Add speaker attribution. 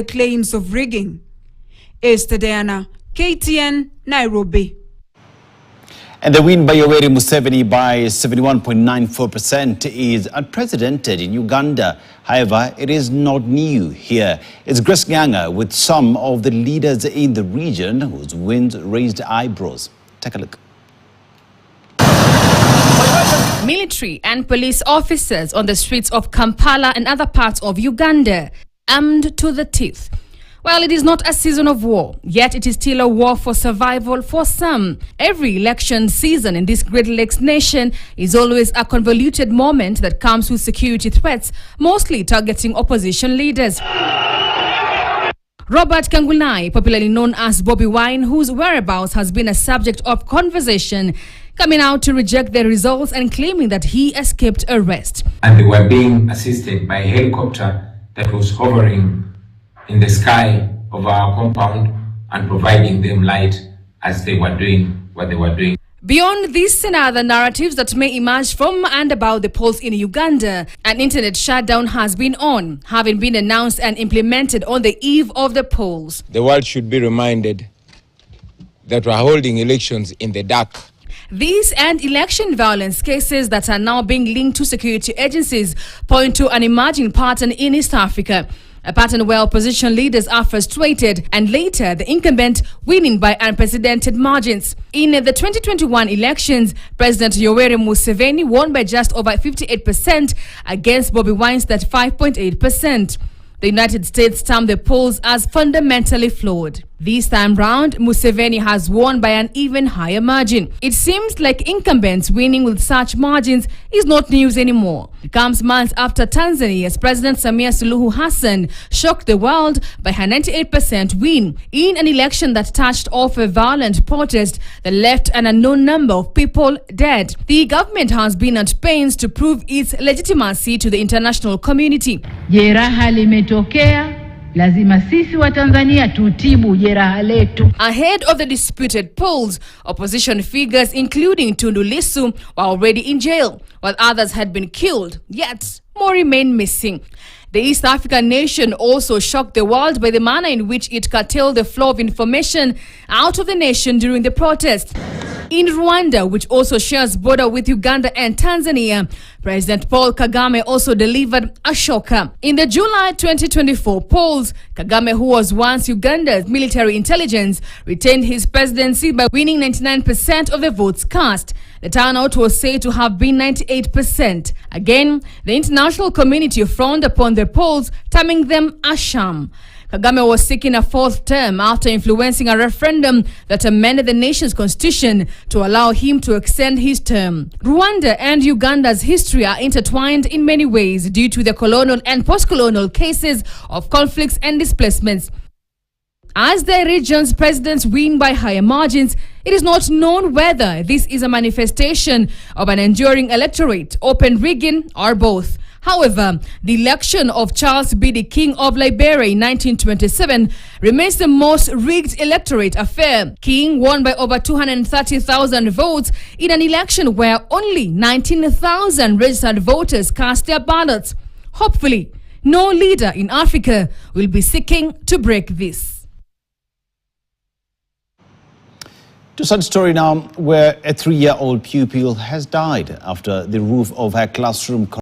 Speaker 1: claims of rigging. Esther Diana, KTN, Nairobi.
Speaker 2: And the win by Yoweri Museveni by 71.94% is unprecedented in Uganda. However, it is not new here. It's Grace Nyanga with some of the leaders in the region whose wins raised eyebrows. Take a look.
Speaker 3: Military and police officers on the streets of Kampala and other parts of Uganda, armed to the teeth. Well, it is not a season of war, yet it is still a war for survival for some. Every election season in this Great Lakes nation is always a convoluted moment that comes with security threats, mostly targeting opposition leaders. Robert Kangulai, popularly known as Bobi Wine, whose whereabouts has been a subject of conversation, coming out to reject the results and claiming that he escaped arrest.
Speaker 4: And they were being assisted by a helicopter that was hovering in the sky of our compound and providing them light as they were doing what they were doing.
Speaker 3: Beyond these and other narratives that may emerge from and about the polls in Uganda, an internet shutdown has been on, having been announced and implemented on the eve of the polls.
Speaker 5: The world should be reminded that we're holding elections in the dark.
Speaker 3: These and election violence cases that are now being linked to security agencies point to an emerging pattern in East Africa. A pattern where opposition leaders are frustrated and later the incumbent winning by unprecedented margins. In the 2021 elections, President Yoweri Museveni won by just over 58% against Bobi Wine's 35.8%. The United States termed the polls as fundamentally flawed. This time round, Museveni has won by an even higher margin. It seems like incumbents winning with such margins is not news anymore. It comes months after Tanzania's President Samia Suluhu Hassan shocked the world by her 98% win in an election that touched off a violent protest that left an unknown number of people dead. The government has been at pains to prove its legitimacy to the international community.
Speaker 6: Jeraha limetokea. Lazima sisi wa Tanzania tutibu jeraha letu.
Speaker 3: Ahead of the disputed polls, opposition figures including Tundu Lissu were already in jail, while others had been killed, yet more remain missing. The East African nation also shocked the world by the manner in which it curtailed the flow of information out of the nation during the protest. In Rwanda, which also shares border with Uganda and Tanzania, President Paul Kagame also delivered a shocker. In the July 2024 polls, Kagame, who was once Uganda's military intelligence, retained his presidency by winning 99% of the votes cast. The turnout was said to have been 98%. Again, the international community frowned upon the polls, terming them a sham. Kagame was seeking a fourth term after influencing a referendum that amended the nation's constitution to allow him to extend his term. Rwanda and Uganda's history are intertwined in many ways due to the colonial and post-colonial cases of conflicts and displacements. As the region's presidents win by higher margins, it is not known whether this is a manifestation of an enduring electorate, open rigging, or both. However, the election of Charles B.D. King of Liberia in 1927 remains the most rigged electorate affair. King won by over 230,000 votes in an election where only 19,000 registered voters cast their ballots. Hopefully, no leader in Africa will be seeking to break this.
Speaker 2: To such story now, where a 3-year-old pupil has died after the roof of her classroom